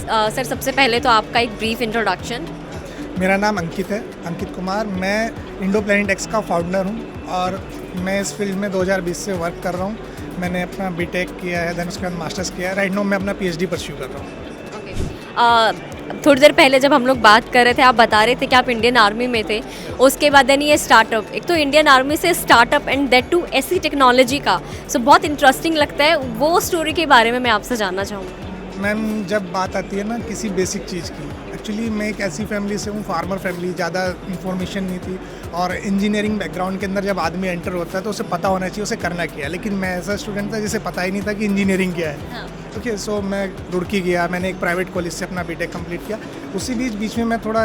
Sir सबसे पहले तो आपका एक ब्रीफ इंट्रोडक्शन। मेरा नाम अंकित है, अंकित कुमार। मैं इंडो प्लैनेटेक्स का फाउंडर हूँ और मैं इस फील्ड में 2020 से वर्क कर रहा हूँ। मैंने अपना बीटेक किया है, देन उसके बाद मास्टर्स किया है। राइट नाउ मैं अपना पीएचडी परस्यू कर रहा हूँ। थोड़ी देर पहले जब हम लोग बात कर रहे थे, आप बता रहे थे कि आप इंडियन आर्मी में थे, उसके बाद देन ये स्टार्टअप, एक तो इंडियन आर्मी से स्टार्टअप एंड दैट टू ऐसी टेक्नोलॉजी का, सो बहुत इंटरेस्टिंग लगता है। वो स्टोरी के बारे में मैं आपसे जानना चाहूँगी। मैम, जब बात आती है ना किसी बेसिक चीज़ की, एक्चुअली मैं एक ऐसी फैमिली से हूँ, फार्मर फैमिली, ज़्यादा इन्फॉर्मेशन नहीं थी। और इंजीनियरिंग बैकग्राउंड के अंदर जब आदमी एंटर होता है तो उसे पता होना चाहिए उसे करना क्या है। लेकिन मैं ऐसा स्टूडेंट था जिसे पता ही नहीं था कि इंजीनियरिंग क्या है। ओके, सो मैं रुड़की गया, मैंने एक प्राइवेट कॉलेज से अपना बीटेक कंप्लीट किया। उसी बीच में मैं थोड़ा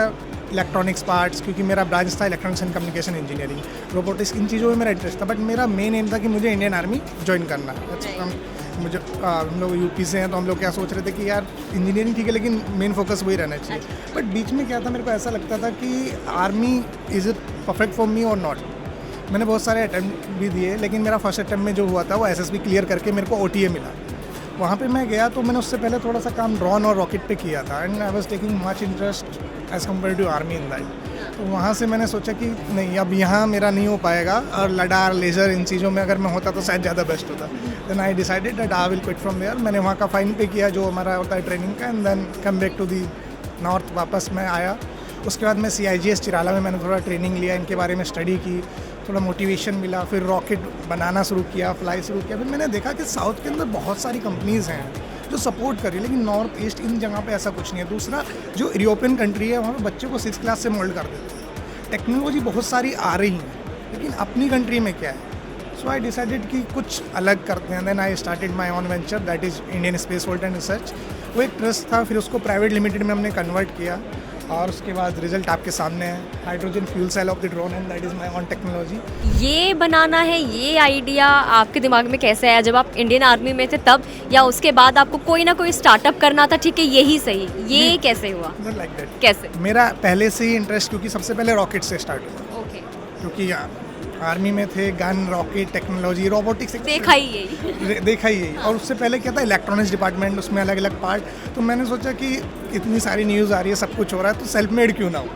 इलेक्ट्रॉनिक्स पार्ट्स, क्योंकि मेरा ब्रांच था electronics and communication engineering, robotics, इन चीज़ों में मेरा इंटरेस्ट था। बट मेरा मेन एम था कि मुझे इंडियन आर्मी ज्वाइन करना है। मुझे हम लोग यूपी से हैं तो हम लोग क्या सोच रहे थे कि यार इंजीनियरिंग ठीक है लेकिन मेन फोकस वही रहना चाहिए। बट बीच में क्या था, मेरे को ऐसा लगता था कि army is it perfect for me और नॉट। मैंने बहुत सारे अटैम्प्ट भी दिए, लेकिन मेरा फर्स्ट अटैम्प्ट में जो हुआ था वो एसएसबी क्लियर करके मेरे को ओटीए मिला। वहाँ पे मैं गया तो मैंने उससे पहले थोड़ा सा काम ड्रोन और रॉकेट पे किया था and I was taking much interest as compared to army in that. तो वहाँ से मैंने सोचा कि नहीं, अब यहाँ मेरा नहीं हो पाएगा, और लडार, लेज़र, इन चीज़ों में अगर मैं होता तो शायद ज़्यादा बेस्ट होता। Then I decided that I will quit from there. मैंने वहाँ का फाइन पे किया जो हमारा होता है ट्रेनिंग का, and then come back to the north. वापस मैं आया, उसके बाद मैं CIGS चिराला में मैंने थोड़ा ट्रेनिंग लिया, इनके बारे में स्टडी की, थोड़ा मोटिवेशन मिला। फिर रॉकेट बनाना शुरू किया, फ्लाई शुरू किया। फिर मैंने देखा कि साउथ के अंदर बहुत सारी कंपनीज़ हैं जो सपोर्ट कर रही है, लेकिन नॉर्थ ईस्ट इन जगह पे ऐसा कुछ नहीं है। दूसरा, जो यूरोपियन कंट्री है वहाँ पे बच्चों को 6th क्लास से मोल्ड कर देते हैं। टेक्नोलॉजी बहुत सारी आ रही हैं, लेकिन अपनी कंट्री में क्या है। सो आई डिसाइडेड कि कुछ अलग करते हैं। Then I started my own venture, that is Indian space vault and research. वो एक ट्रस्ट था, फिर उसको प्राइवेट लिमिटेड में हमने कन्वर्ट किया, और उसके बाद रिजल्ट आपके सामने है, hydrogen fuel cell of the drone, and that is my own technology. ये बनाना है, ये आइडिया आपके दिमाग में कैसे आया? जब आप इंडियन आर्मी में थे तब, या उसके बाद आपको कोई ना कोई स्टार्टअप करना था, ठीक है यही सही, ये कैसे हुआ? Like that. कैसे? मेरा पहले से ही इंटरेस्ट, क्योंकि सबसे पहले रॉकेट से स्टार्ट हुआ। ओके, क्योंकि आर्मी में थे, गन, रॉकेट, टेक्नोलॉजी, रोबोटिक्स देखा ही यही। देखा ही यही। और उससे पहले क्या था, इलेक्ट्रॉनिक्स डिपार्टमेंट, उसमें अलग अलग पार्ट। तो मैंने सोचा कि इतनी सारी न्यूज़ आ रही है, सब कुछ हो रहा है, तो सेल्फ मेड क्यों ना हो।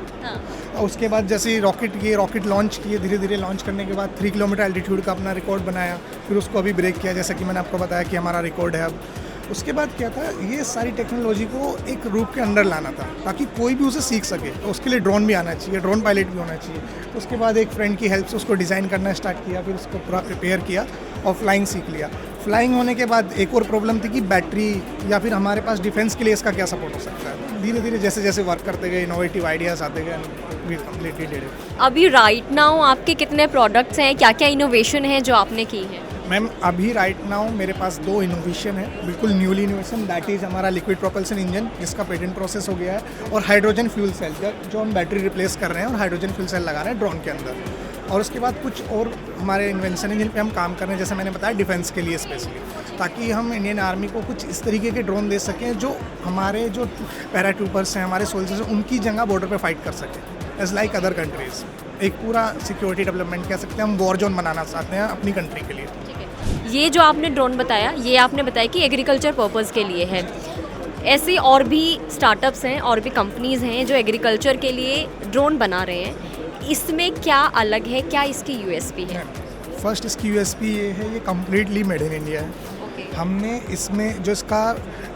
और उसके बाद जैसे रॉकेट लॉन्च किए, धीरे धीरे लॉन्च करने के बाद 3 किलोमीटर एल्टीट्यूड का अपना रिकॉर्ड बनाया। फिर उसको अभी ब्रेक किया, जैसा कि मैंने आपको बताया कि हमारा रिकॉर्ड है अब। उसके बाद क्या था, ये सारी टेक्नोलॉजी को एक रूप के अंदर लाना था ताकि कोई भी उसे सीख सके। तो उसके लिए ड्रोन भी आना चाहिए, ड्रोन पायलट भी होना चाहिए। तो उसके बाद एक फ्रेंड की हेल्प से उसको डिज़ाइन करना स्टार्ट किया, फिर उसको पूरा प्रिपेयर किया और फ्लाइंग सीख लिया। फ्लाइंग होने के बाद एक और प्रॉब्लम थी कि बैटरी, या फिर हमारे पास डिफेंस के लिए इसका क्या सपोर्ट हो सकता है। धीरे धीरे जैसे जैसे वर्क करते गए, इनोवेटिव आइडियाज़ आते गए, वी कंप्लीटली डिड इट। अभी राइट नाउ आपके कितने प्रोडक्ट्स हैं, क्या क्या इनोवेशन है जो आपने की है? मैम, अभी राइट नाउ मेरे पास 2 इनोवेशन है, बिल्कुल न्यूली इनोवेशन। दैट इज़ हमारा लिक्विड प्रोपल्सन इंजन, जिसका पेटेंट प्रोसेस हो गया है, और हाइड्रोजन फ्यूल सेल, जो हम बैटरी रिप्लेस कर रहे हैं और हाइड्रोजन फ्यूल सेल लगा रहे हैं ड्रोन के अंदर। और उसके बाद कुछ और हमारे इन्वेंशन है जिन पे हम काम कर रहे हैं, जैसे मैंने बताया डिफेंस के लिए स्पेशली, ताकि हम इंडियन आर्मी को कुछ इस तरीके के ड्रोन दे सकें जो हमारे जो पैराट्रूपर्स हैं, हमारे सोल्जर्स हैं, उनकी जगह बॉर्डर पे फाइट कर सकें एज लाइक अदर कंट्रीज़। एक पूरा सिक्योरिटी डेवलपमेंट कह सकते हैं, हम वॉर जोन बनाना चाहते हैं अपनी कंट्री के लिए। ये जो आपने ड्रोन बताया, ये आपने बताया कि एग्रीकल्चर पर्पस के लिए है। ऐसे और भी स्टार्टअप्स हैं और भी कंपनीज़ हैं जो एग्रीकल्चर के लिए ड्रोन बना रहे हैं। इसमें क्या अलग है, क्या इसकी यूएसपी है? फर्स्ट इसकी यूएसपी ये है, ये कम्प्लीटली मेड इन इंडिया है। हमने इसमें जो इसका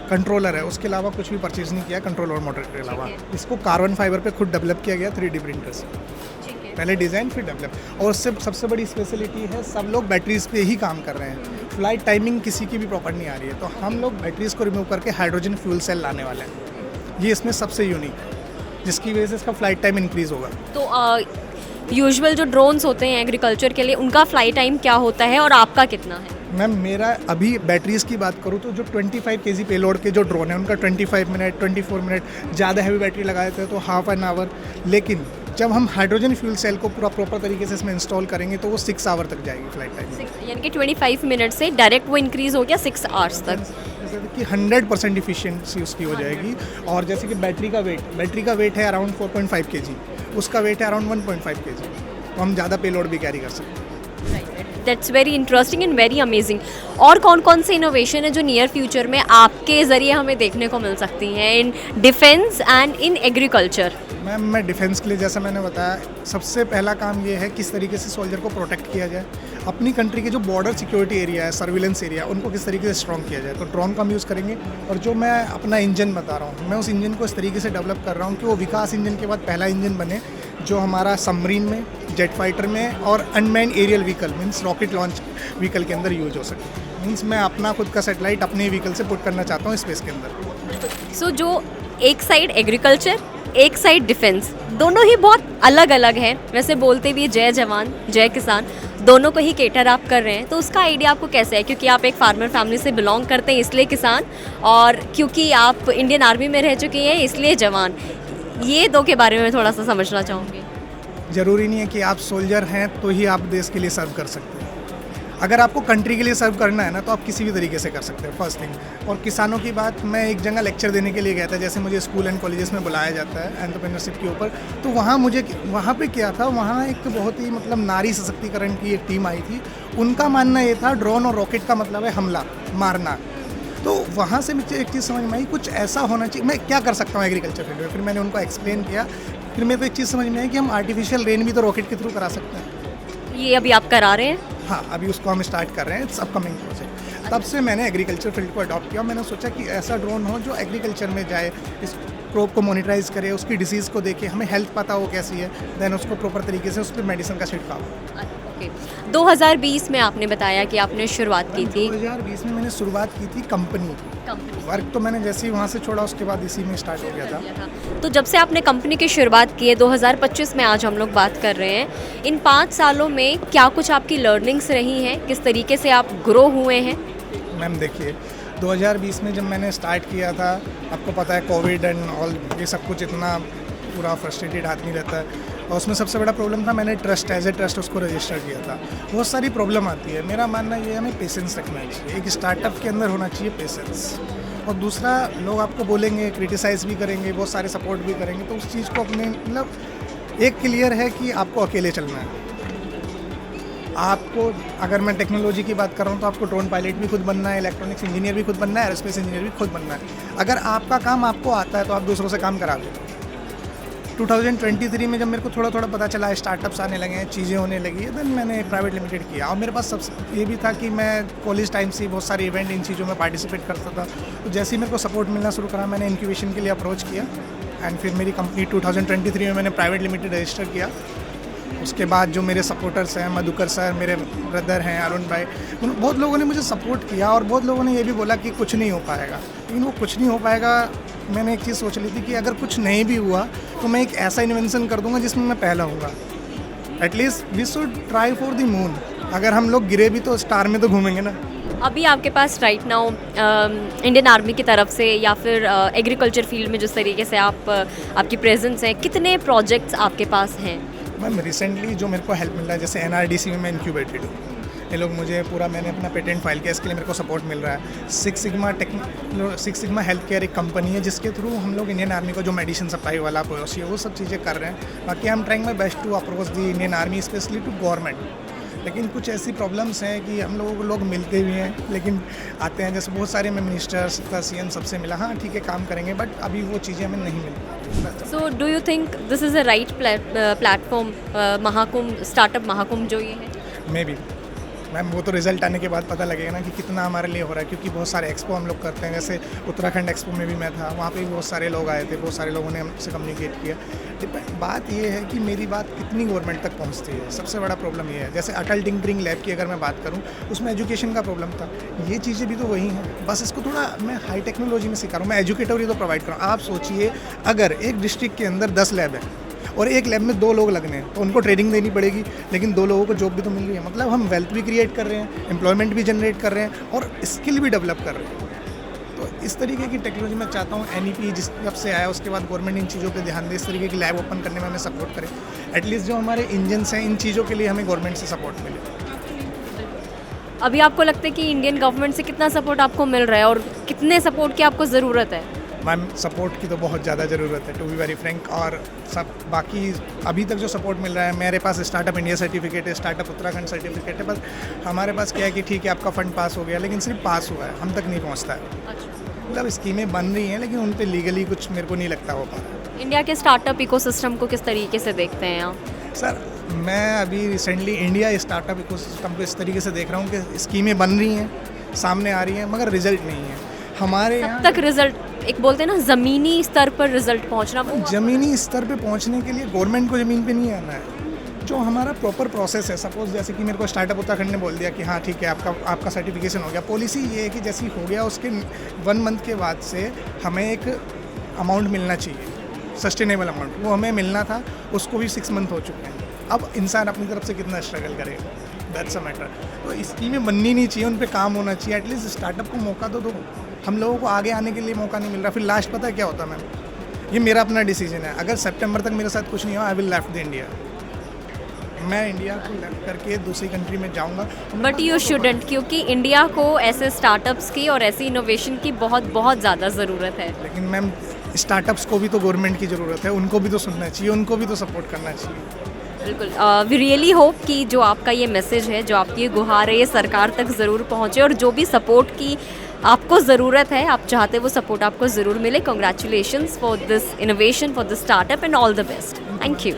कंट्रोलर है उसके अलावा कुछ भी परचेज नहीं किया, कंट्रोलर मोटर के अलावा। इसको कार्बन फाइबर पे खुद डेवलप किया गया 3D प्रिंटर से, पहले डिज़ाइन फिर डेवलप। और उससे सबसे बड़ी स्पेशलिटी है, सब लोग बैटरीज पे ही काम कर रहे हैं। फ्लाइट टाइमिंग किसी की भी प्रॉपर नहीं आ रही है, तो हम लोग बैटरीज को रिमूव करके हाइड्रोजन फ्यूल सेल लाने वाले हैं। ये इसमें सबसे यूनिक है, जिसकी वजह से इसका फ्लाइट टाइम इंक्रीज़ होगा। तो यूजुअल जो ड्रोन्स होते हैं एग्रीकल्चर के लिए, उनका फ्लाइट टाइम क्या होता है और आपका कितना है? मैम, मेरा अभी बैटरीज़ की बात करूँ तो जो 25 kg पेलोड के जो ड्रोन है उनका 25 मिनट, 24 मिनट, ज़्यादा हैवी बैटरी लगाए थे तो हाफ एन आवर। लेकिन जब हम हाइड्रोजन फ्यूल सेल को पूरा प्रॉपर तरीके से इसमें इंस्टॉल करेंगे तो वो 6 आवर तक जाएगी फ्लाइट टाइम। यानी कि 25 मिनट से डायरेक्ट वो इंक्रीज़ हो गया 6 आवर्स तक। जैसे कि 100% इफिशिएंसी उसकी हो जाएगी। और जैसे कि बैटरी का वेट है अराउंड 4.5 kg, उसका वेट है अराउंड 1.5 kg, तो हम ज़्यादा पेलोड भी कैरी कर सकते हैं। That's very interesting and very amazing. और कौन कौन से इनोवेशन है जो नियर फ्यूचर में आपके ज़रिए हमें देखने को मिल सकती हैं in defence and in agriculture? Ma'am, मैं डिफेंस के लिए, जैसा मैंने बताया, सबसे पहला काम ये है किस तरीके से सोल्जर को प्रोटेक्ट किया जाए। अपनी कंट्री के जो बॉर्डर सिक्योरिटी एरिया है, सर्विलेंस एरिया, उनको किस तरीके से स्ट्रॉन्ग किया जाए। तो ड्रोन का हम यूज़ करेंगे। और जो मैं अपना इंजन बता रहा हूँ, मैं उस इंजन को इस तरीके से डेवलप कर रहा हूँ कि वो विकास इंजन के बाद पहला इंजन बने जो हमारा सबमरीन में, जेट फाइटर में और unmanned aerial vehicle means rocket launch vehicle के अंदर यूज हो सके। मीन्स मैं अपना खुद का सैटेलाइट अपने व्हीकल से पुट करना चाहता हूँ स्पेस के अंदर। सो जो एक साइड एग्रीकल्चर, एक साइड डिफेंस, दोनों ही बहुत अलग अलग हैं। वैसे बोलते भी जय जवान जय किसान, दोनों को ही केटर आप कर रहे हैं। तो उसका आइडिया आपको कैसे है? क्योंकि आप एक फार्मर फैमिली से बिलोंग करते हैं इसलिए किसान, और क्योंकि आप इंडियन आर्मी में रह चुकी हैं इसलिए जवान। ये दो के बारे में थोड़ा सा समझना चाहूँगी। ज़रूरी नहीं है कि आप सोल्जर हैं तो ही आप देश के लिए सर्व कर सकते हैं। अगर आपको कंट्री के लिए सर्व करना है ना, तो आप किसी भी तरीके से कर सकते हैं, फर्स्ट थिंग। और किसानों की बात, मैं एक जगह लेक्चर देने के लिए गया था, जैसे मुझे स्कूल एंड कॉलेजेस में बुलाया जाता है एंटरप्रेन्योरशिप के ऊपर। तो वहाँ पे क्या था, वहाँ एक बहुत ही मतलब नारी सशक्तिकरण की एक टीम आई थी। उनका मानना ये था ड्रोन और रॉकेट का मतलब है हमला, मारना। तो वहाँ से मुझे एक चीज़ समझ में आई, कुछ ऐसा होना चाहिए, मैं क्या कर सकता हूँ एग्रीकल्चर फील्ड में। फिर मैंने उनको एक्सप्लेन किया। फिर मेरे को एक चीज़ समझ में आई कि हम आर्टिफिशियल रेन भी तो रॉकेट के थ्रू करा सकते हैं। ये अभी आप करा रहे हैं? हाँ, अभी उसको हम स्टार्ट कर रहे हैं, इट्स अपकमिंग प्रोजेक्ट। तब से मैंने एग्रीकल्चर फील्ड को अडॉप्ट किया। मैंने सोचा कि ऐसा ड्रोन हो जो एग्रीकल्चर में जाए, इस क्रॉप को मॉनिटराइज करे, उसकी डिसीज़ को देखे, हमें हेल्थ पता हो कैसी है, देन उसको प्रॉपर तरीके से उस पर मेडिसिन का छिड़काव। ओके, 2020 में आपने बताया कि आपने शुरुआत की थी। 2020 में मैंने शुरुआत की थी कंपनी। वर्क तो मैंने जैसे ही वहाँ से छोड़ा उसके बाद इसी में स्टार्ट हो गया था। तो जब से आपने कंपनी की शुरुआत की है 2025 में, आज हम लोग बात कर रहे हैं, इन 5 सालों में क्या कुछ आपकी लर्निंग्स रही हैं? किस तरीके से आप ग्रो हुए हैं? मैम देखिए, 2020 में जब मैंने स्टार्ट किया था, आपको पता है कोविड एंड ऑल ये सब कुछ इतना पूरा फ्रस्ट्रेटेड आदमी रहता है। और उसमें सबसे बड़ा प्रॉब्लम था, मैंने ट्रस्ट एज ए ट्रस्ट उसको रजिस्टर किया था। बहुत सारी प्रॉब्लम आती है। मेरा मानना ये है, हमें पेशेंस रखना चाहिए। एक स्टार्टअप के अंदर होना चाहिए पेशेंस। और दूसरा, लोग आपको बोलेंगे, क्रिटिसाइज़ भी करेंगे, बहुत सारे सपोर्ट भी करेंगे, तो उस चीज़ को अपने मतलब एक क्लियर है कि आपको अकेले चलना है। आपको, अगर मैं टेक्नोलॉजी की बात कर रहा हूँ, तो आपको ड्रोन पायलट भी खुद बनना है, इलेक्ट्रॉनिक्स इंजीनियर भी खुद बनना है, एरोस्पेस इंजीनियर भी खुद बनना है। अगर आपका काम आपको आता है तो आप दूसरों से काम करा दो। 2023 में जब मेरे को थोड़ा थोड़ा पता चला, स्टार्टअप्स आने लगे हैं, चीज़ें होने लगी है, देन मैंने प्राइवेट लिमिटेड किया। और मेरे पास सबसे ये भी था कि मैं कॉलेज टाइम से बहुत सारे इवेंट, इन चीज़ों में पार्टिसिपेट करता था। तो जैसे ही मेरे को सपोर्ट मिलना शुरू करा, मैंने इंक्यूबेशन के लिए अप्रोच किया। एंड फिर मेरी कंपनी 2023 में मैंने प्राइवेट लिमिटेड रजिस्टर किया। उसके बाद जो मेरे सपोर्टर्स हैं, मधुकर सर, मेरे ब्रदर हैं अरुण भाई, बहुत लोगों ने मुझे सपोर्ट किया। और बहुत लोगों ने ये भी बोला कि कुछ नहीं हो पाएगा, लेकिन वो कुछ नहीं हो पाएगा। मैंने एक चीज़ सोच ली थी कि अगर कुछ नहीं भी हुआ तो मैं एक ऐसा इन्वेंशन कर दूंगा जिसमें मैं पहला हूँगा। At least we should try for the moon. अगर हम लोग गिरे भी तो स्टार में तो घूमेंगे ना। अभी आपके पास राइट नाउ इंडियन आर्मी की तरफ से या फिर एग्रीकल्चर फील्ड में जिस तरीके से आपकी प्रेजेंस है, कितने प्रोजेक्ट्स आपके पास हैं? मैम रिसेंटली जो मेरे को हेल्प मिल रहा है, जैसे NRDC में मैं इंक्यूबेटेड हूँ। ये लोग मुझे पूरा, मैंने अपना पेटेंट फाइल किया, इसके लिए मेरे को सपोर्ट मिल रहा है। सिक्स सिग्मा हेल्थ केयर एक कंपनी है जिसके थ्रू हम लोग इंडियन आर्मी को जो मेडिसिन सप्लाई वाला पॉलिसी है वो सब चीज़ें कर रहे हैं। बाकी I am trying my best to approach the Indian army, specially to government. लेकिन कुछ ऐसी प्रॉब्लम्स हैं कि हम लोगों को लोग मिलते भी हैं, लेकिन आते हैं, जैसे बहुत सारे मैं मिनिस्टर्स का CM सबसे मिला, हाँ ठीक है काम करेंगे, बट अभी वो चीज़ें हमें नहीं मिल। So do you think this is a right platform, Mahakumbh, startup Mahakumbh जो ये है? मे बी मैम, वो तो रिजल्ट आने के बाद पता लगेगा ना कि कितना हमारे लिए हो रहा है। क्योंकि बहुत सारे एक्सपो हम लोग करते हैं, जैसे उत्तराखंड एक्सपो में भी मैं था, वहाँ पे भी बहुत सारे लोग आए थे, बहुत सारे लोगों ने हमसे कम्युनिकेट किया। बात ये है कि मेरी बात कितनी गवर्नमेंट तक पहुँचती है, सबसे बड़ा प्रॉब्लम ये है। जैसे अटल टिंकरिंग लैब की अगर मैं बात करूँ, उसमें एजुकेशन का प्रॉब्लम था। ये चीज़ें भी तो वही हैं, बस इसको थोड़ा मैं हाई टेक्नोलॉजी में सिखा रहा हूँ, मैं एजुकेटर ही तो प्रोवाइड कर रहा हूँ। आप सोचिए, अगर एक डिस्ट्रिक्ट के अंदर 10 लैब है और एक लैब में 2 लोग लगने हैं, तो उनको ट्रेनिंग देनी पड़ेगी, लेकिन 2 लोगों को जॉब भी तो मिल रही है। मतलब हम वेल्थ भी क्रिएट कर रहे हैं, एम्प्लॉयमेंट भी जनरेट कर रहे हैं और स्किल भी डेवलप कर रहे हैं। तो इस तरीके की टेक्नोलॉजी मैं चाहता हूँ NEP जिस जब से आया उसके बाद गवर्नमेंट इन चीज़ों पे ध्यान दे, इस तरीके की लैब ओपन करने में हमें सपोर्ट करे। एटलीस्ट जो हमारे इंजन्स हैं, इन चीज़ों के लिए हमें गवर्नमेंट से सपोर्ट मिले। अभी आपको लगता है कि इंडियन गवर्नमेंट से कितना सपोर्ट आपको मिल रहा है और कितने सपोर्ट की आपको ज़रूरत है? मैम सपोर्ट की तो बहुत ज़्यादा ज़रूरत है, टू बी वेरी फ्रैंक। और सब बाकी अभी तक जो सपोर्ट मिल रहा है, मेरे पास स्टार्टअप इंडिया सर्टिफिकेट है, स्टार्टअप उत्तराखंड सर्टिफिकेट है, बस हमारे पास क्या है कि ठीक है आपका फ़ंड पास हो गया, लेकिन सिर्फ पास हुआ है, हम तक नहीं पहुँचता है। मतलब स्कीमें बन रही हैं लेकिन उन पर लीगली कुछ मेरे को नहीं लगता हो पा रहा है। इंडिया के स्टार्टअप इकोसिस्टम को किस तरीके से देखते हैं आप? सर मैं अभी रिसेंटली इंडिया स्टार्टअप इकोसिस्टम को इस तरीके से देख रहा हूँ कि स्कीमें बन रही हैं, सामने आ रही हैं, मगर रिजल्ट नहीं है हमारे यहाँ तक। रिजल्ट एक बोलते हैं ना, ज़मीनी स्तर पर रिजल्ट पहुंचना, वो ज़मीनी स्तर पे पहुंचने के लिए गवर्नमेंट को ज़मीन पे नहीं आना है। जो हमारा प्रॉपर प्रोसेस है, सपोज जैसे कि मेरे को स्टार्टअप उत्तराखंड ने बोल दिया कि हाँ ठीक है आपका सर्टिफिकेशन हो गया, पॉलिसी ये है कि जैसे ही हो गया उसके 1 मंथ के बाद से हमें एक अमाउंट मिलना चाहिए, सस्टेनेबल अमाउंट, वो हमें मिलना था, उसको भी 6 मंथ हो चुके हैं। अब इंसान अपनी तरफ से कितना स्ट्रगल करेगा, दैट्स अ मैटर। तो स्कीमें बननी नहीं चाहिए, उन पर काम होना चाहिए, एटलीस्ट स्टार्टअप को मौका तो दो। हम लोगों को आगे आने के लिए मौका नहीं मिल रहा। फिर लास्ट पता है क्या होता है मैम, ये मेरा अपना डिसीजन है, अगर सितंबर तक मेरे साथ कुछ नहीं हुआ, I will left the India. मैं इंडिया को लेफ्ट करके दूसरी कंट्री में जाऊंगा। बट यू शुडेंट, क्योंकि इंडिया को ऐसे स्टार्टअप्स की और ऐसी इनोवेशन की बहुत बहुत ज़्यादा ज़रूरत है। लेकिन मैम स्टार्टअप्स को भी तो गवर्नमेंट की ज़रूरत है, उनको भी तो सुनना चाहिए, उनको भी तो सपोर्ट करना चाहिए। बिल्कुल, वी रियली होप कि जो आपका ये मैसेज है, जो आपकी ये गुहार है, ये सरकार तक ज़रूर पहुँचे, और जो भी सपोर्ट की आपको ज़रूरत है, आप चाहते वो सपोर्ट आपको ज़रूर मिले। Congratulations for this innovation, for this startup, and all the best. Thank you.